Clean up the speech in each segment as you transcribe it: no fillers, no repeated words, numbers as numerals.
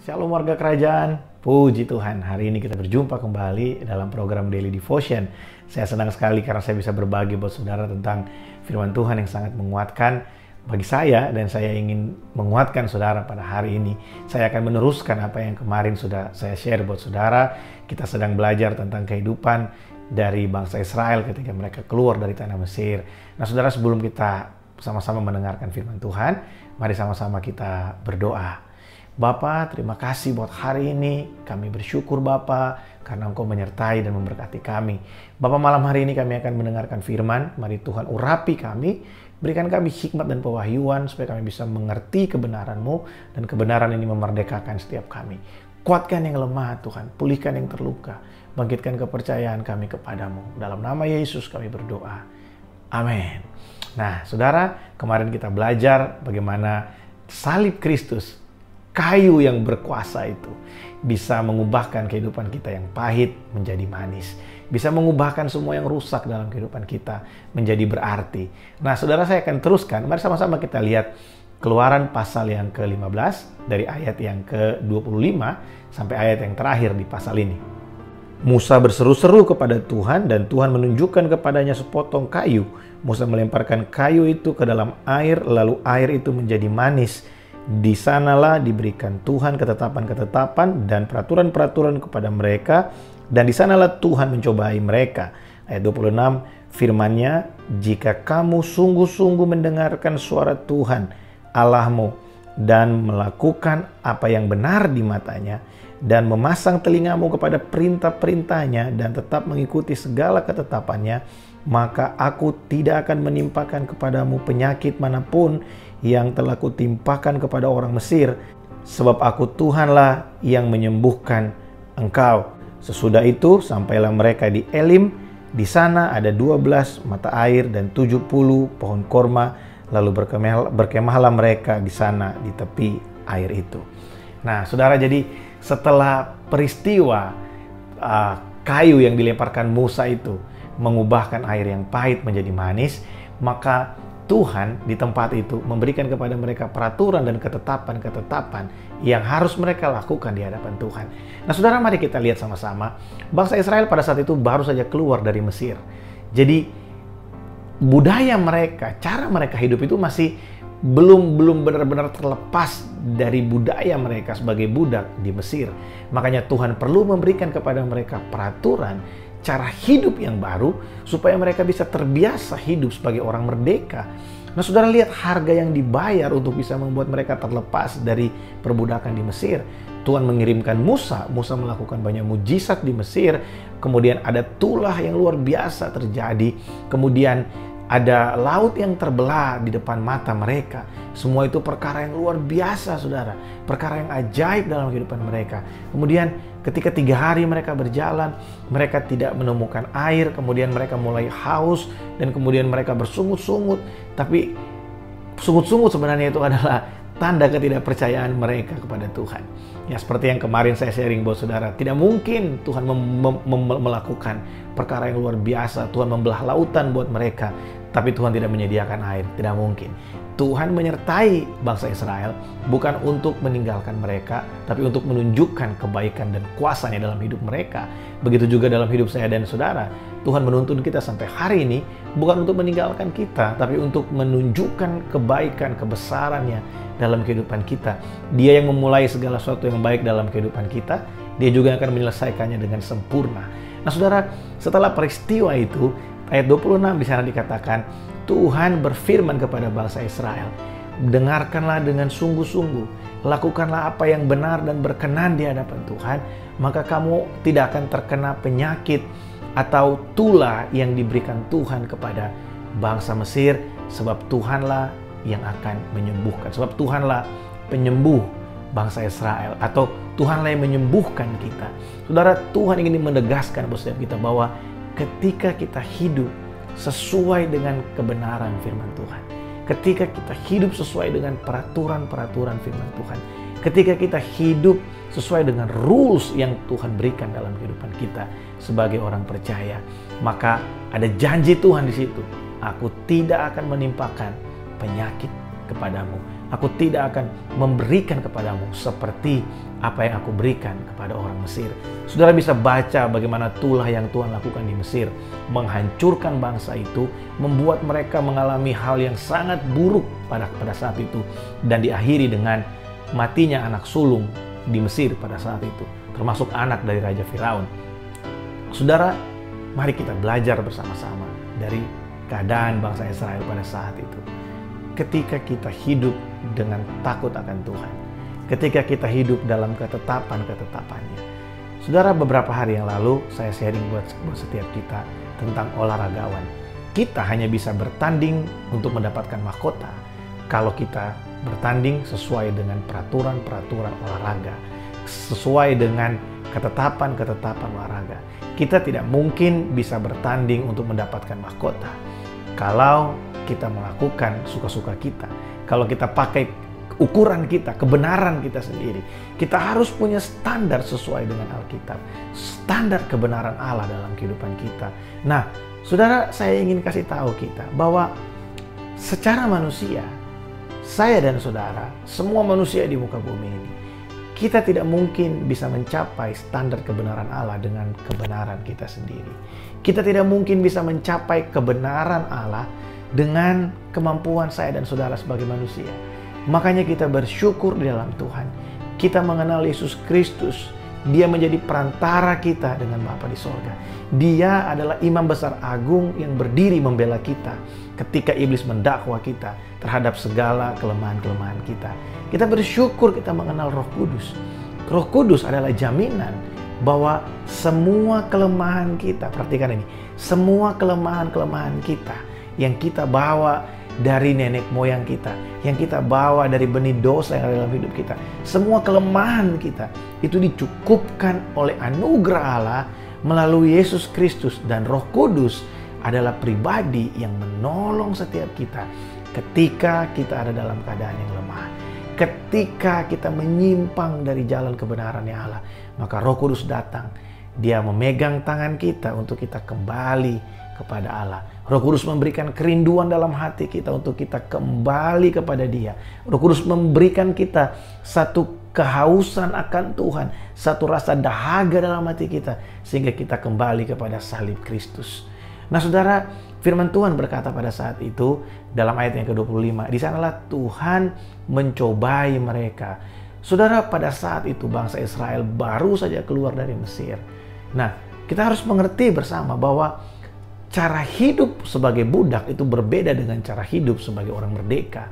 Shalom warga kerajaan, puji Tuhan. Hari ini kita berjumpa kembali dalam program Daily Devotion. Saya senang sekali karena saya bisa berbagi buat saudara tentang firman Tuhan yang sangat menguatkan bagi saya. Dan saya ingin menguatkan saudara pada hari ini. Saya akan meneruskan apa yang kemarin sudah saya share buat saudara. Kita sedang belajar tentang kehidupan dari bangsa Israel ketika mereka keluar dari tanah Mesir. Nah saudara, sebelum kita sama-sama mendengarkan firman Tuhan, mari sama-sama kita berdoa. Bapa, terima kasih buat hari ini. Kami bersyukur Bapa karena Engkau menyertai dan memberkati kami. Bapa, malam hari ini kami akan mendengarkan firman. Mari Tuhan urapi kami, berikan kami hikmat dan pewahyuan supaya kami bisa mengerti kebenaran-Mu, dan kebenaran ini memerdekakan setiap kami. Kuatkan yang lemah Tuhan, pulihkan yang terluka, bangkitkan kepercayaan kami kepadamu. Dalam nama Yesus kami berdoa. Amin. Nah saudara, kemarin kita belajar bagaimana salib Kristus, kayu yang berkuasa itu, bisa mengubahkan kehidupan kita yang pahit menjadi manis. Bisa mengubahkan semua yang rusak dalam kehidupan kita menjadi berarti. Nah saudara, saya akan teruskan. Mari sama-sama kita lihat Keluaran pasal yang ke-15 dari ayat yang ke-25 sampai ayat yang terakhir di pasal ini. Musa berseru-seru kepada Tuhan dan Tuhan menunjukkan kepadanya sepotong kayu. Musa melemparkan kayu itu ke dalam air, lalu air itu menjadi manis. Di sanalah diberikan Tuhan ketetapan-ketetapan dan peraturan-peraturan kepada mereka, dan di sanalah Tuhan mencobai mereka. Ayat 26, firman-Nya, jika kamu sungguh-sungguh mendengarkan suara Tuhan Allahmu dan melakukan apa yang benar di matanya, dan memasang telingamu kepada perintah-perintahnya dan tetap mengikuti segala ketetapannya, maka aku tidak akan menimpakan kepadamu penyakit manapun yang telah kutimpakan kepada orang Mesir, sebab aku Tuhanlah yang menyembuhkan engkau. Sesudah itu sampailah mereka di Elim. Di sana ada 12 mata air dan 70 pohon korma. Lalu berkemahlah mereka di sana di tepi air itu. Nah saudara, jadi setelah peristiwa kayu yang dilemparkan Musa itu mengubahkan air yang pahit menjadi manis, maka Tuhan di tempat itu memberikan kepada mereka peraturan dan ketetapan-ketetapan yang harus mereka lakukan di hadapan Tuhan. Nah saudara, mari kita lihat sama-sama. Bangsa Israel pada saat itu baru saja keluar dari Mesir. Jadi budaya mereka, cara mereka hidup itu masih belum benar-benar terlepas dari budaya mereka sebagai budak di Mesir. Makanya Tuhan perlu memberikan kepada mereka peraturan, cara hidup yang baru supaya mereka bisa terbiasa hidup sebagai orang merdeka. Nah saudara, lihat harga yang dibayar untuk bisa membuat mereka terlepas dari perbudakan di Mesir. Tuhan mengirimkan Musa melakukan banyak mujizat di Mesir. Kemudian ada tulah yang luar biasa terjadi. Kemudian ada laut yang terbelah di depan mata mereka. Semua itu perkara yang luar biasa saudara, perkara yang ajaib dalam kehidupan mereka. Kemudian ketika 3 hari mereka berjalan, mereka tidak menemukan air. Kemudian mereka mulai haus dan kemudian mereka bersungut-sungut. Tapi sungut-sungut sebenarnya itu adalah tanda ketidakpercayaan mereka kepada Tuhan. Ya seperti yang kemarin saya sharing buat saudara, tidak mungkin Tuhan melakukan perkara yang luar biasa. Tuhan membelah lautan buat mereka, tapi Tuhan tidak menyediakan air. Tidak mungkin. Tuhan menyertai bangsa Israel bukan untuk meninggalkan mereka, tapi untuk menunjukkan kebaikan dan kuasa-Nya dalam hidup mereka. Begitu juga dalam hidup saya dan saudara. Tuhan menuntun kita sampai hari ini bukan untuk meninggalkan kita, tapi untuk menunjukkan kebaikan, kebesaran-Nya dalam kehidupan kita. Dia yang memulai segala sesuatu yang baik dalam kehidupan kita, Dia juga akan menyelesaikannya dengan sempurna. Nah saudara, setelah peristiwa itu, ayat 26 di sana dikatakan, Tuhan berfirman kepada bangsa Israel, dengarkanlah dengan sungguh-sungguh, lakukanlah apa yang benar dan berkenan di hadapan Tuhan, maka kamu tidak akan terkena penyakit atau tulah yang diberikan Tuhan kepada bangsa Mesir, sebab Tuhanlah yang akan menyembuhkan. Sebab Tuhanlah penyembuh bangsa Israel, atau Tuhanlah yang menyembuhkan kita. Saudara, Tuhan ingin menegaskan buat setiap kita bahwa ketika kita hidup sesuai dengan kebenaran firman Tuhan, ketika kita hidup sesuai dengan peraturan-peraturan firman Tuhan, ketika kita hidup sesuai dengan rules yang Tuhan berikan dalam kehidupan kita sebagai orang percaya, maka ada janji Tuhan di situ. Aku tidak akan menimpakan penyakit kepadamu. Aku tidak akan memberikan kepadamu seperti apa yang aku berikan kepada orang Mesir. Saudara bisa baca bagaimana tulah yang Tuhan lakukan di Mesir, menghancurkan bangsa itu, membuat mereka mengalami hal yang sangat buruk pada saat itu, dan diakhiri dengan matinya anak sulung di Mesir pada saat itu, termasuk anak dari Raja Firaun. Saudara, mari kita belajar bersama-sama dari keadaan bangsa Israel pada saat itu. Ketika kita hidup dengan takut akan Tuhan, ketika kita hidup dalam ketetapan-ketetapannya. Saudara, beberapa hari yang lalu saya sharing buat setiap kita tentang olahragawan. Kita hanya bisa bertanding untuk mendapatkan mahkota kalau kita bertanding sesuai dengan peraturan-peraturan olahraga, sesuai dengan ketetapan-ketetapan olahraga. Kita tidak mungkin bisa bertanding untuk mendapatkan mahkota kalau kita melakukan suka-suka kita, kalau kita pakai ukuran kita, kebenaran kita sendiri. Kita harus punya standar sesuai dengan Alkitab, standar kebenaran Allah dalam kehidupan kita. Nah, saudara, saya ingin kasih tahu kita bahwa secara manusia, saya dan saudara, semua manusia di muka bumi ini, kita tidak mungkin bisa mencapai standar kebenaran Allah dengan kebenaran kita sendiri. Kita tidak mungkin bisa mencapai kebenaran Allah dengan kemampuan saya dan saudara sebagai manusia. Makanya kita bersyukur di dalam Tuhan. Kita mengenal Yesus Kristus. Dia menjadi perantara kita dengan Bapa di sorga. Dia adalah imam besar agung yang berdiri membela kita ketika iblis mendakwa kita terhadap segala kelemahan-kelemahan kita. Kita bersyukur kita mengenal Roh Kudus. Roh Kudus adalah jaminan bahwa semua kelemahan kita, perhatikan ini, semua kelemahan-kelemahan kita yang kita bawa dari nenek moyang kita, yang kita bawa dari benih dosa yang ada dalam hidup kita, semua kelemahan kita itu dicukupkan oleh anugerah Allah melalui Yesus Kristus, dan Roh Kudus adalah pribadi yang menolong setiap kita ketika kita ada dalam keadaan yang lemah, ketika kita menyimpang dari jalan kebenarannya Allah. Maka Roh Kudus datang, Dia memegang tangan kita untuk kita kembali kepada Allah. Roh Kudus memberikan kerinduan dalam hati kita untuk kita kembali kepada Dia. Roh Kudus memberikan kita satu kehausan akan Tuhan, satu rasa dahaga dalam hati kita, sehingga kita kembali kepada salib Kristus. Nah saudara, firman Tuhan berkata pada saat itu dalam ayat yang ke-25, di sanalah Tuhan mencobai mereka. Saudara, pada saat itu bangsa Israel baru saja keluar dari Mesir. Nah, kita harus mengerti bersama bahwa cara hidup sebagai budak itu berbeda dengan cara hidup sebagai orang merdeka.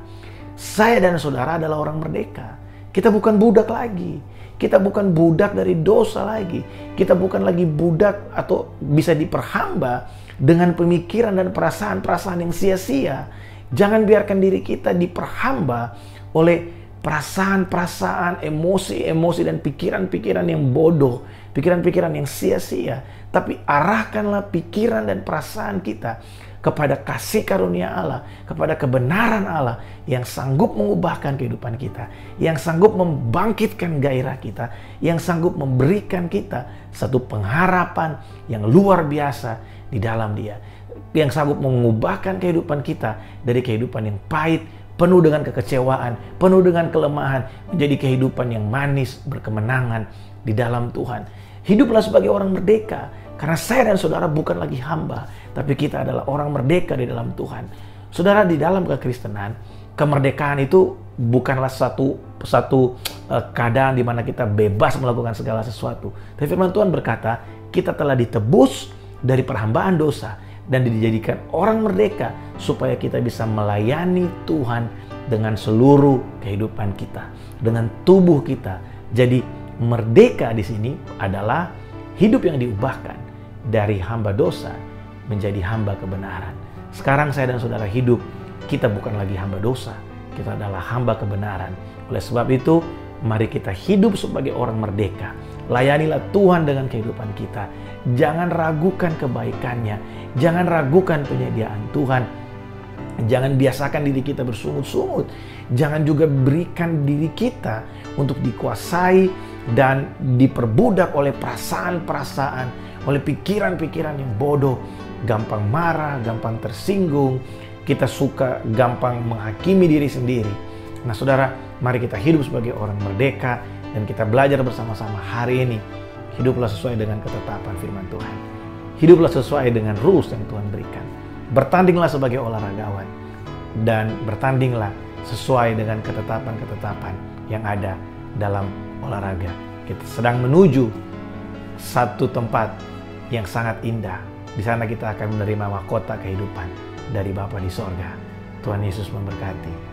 Saya dan saudara adalah orang merdeka. Kita bukan budak lagi. Kita bukan budak dari dosa lagi. Kita bukan lagi budak atau bisa diperhamba dengan pemikiran dan perasaan-perasaan yang sia-sia. Jangan biarkan diri kita diperhamba oleh perasaan-perasaan, emosi-emosi dan pikiran-pikiran yang bodoh, pikiran-pikiran yang sia-sia. Tapi arahkanlah pikiran dan perasaan kita kepada kasih karunia Allah, kepada kebenaran Allah yang sanggup mengubahkan kehidupan kita, yang sanggup membangkitkan gairah kita, yang sanggup memberikan kita satu pengharapan yang luar biasa di dalam Dia, yang sanggup mengubahkan kehidupan kita dari kehidupan yang pahit, penuh dengan kekecewaan, penuh dengan kelemahan, menjadi kehidupan yang manis, berkemenangan di dalam Tuhan. Hiduplah sebagai orang merdeka, karena saya dan saudara bukan lagi hamba, tapi kita adalah orang merdeka di dalam Tuhan. Saudara, di dalam kekristenan, kemerdekaan itu bukanlah satu keadaan di mana kita bebas melakukan segala sesuatu. Tapi firman Tuhan berkata, kita telah ditebus dari perhambaan dosa dan dijadikan orang merdeka supaya kita bisa melayani Tuhan dengan seluruh kehidupan kita, dengan tubuh kita. Jadi merdeka di sini adalah hidup yang diubahkan dari hamba dosa menjadi hamba kebenaran. Sekarang saya dan saudara hidup, kita bukan lagi hamba dosa, kita adalah hamba kebenaran. Oleh sebab itu, mari kita hidup sebagai orang merdeka. Layanilah Tuhan dengan kehidupan kita. Jangan ragukan kebaikannya. Jangan ragukan penyediaan Tuhan. Jangan biasakan diri kita bersungut-sungut. Jangan juga berikan diri kita untuk dikuasai dan diperbudak oleh perasaan-perasaan, oleh pikiran-pikiran yang bodoh. Gampang marah, gampang tersinggung. Kita suka gampang menghakimi diri sendiri. Nah saudara, mari kita hidup sebagai orang merdeka dan kita belajar bersama-sama hari ini. Hiduplah sesuai dengan ketetapan firman Tuhan. Hiduplah sesuai dengan rules yang Tuhan berikan. Bertandinglah sebagai olahragawan dan bertandinglah sesuai dengan ketetapan-ketetapan yang ada dalam olahraga. Kita sedang menuju satu tempat yang sangat indah. Di sana kita akan menerima mahkota kehidupan dari Bapa di sorga. Tuhan Yesus memberkati.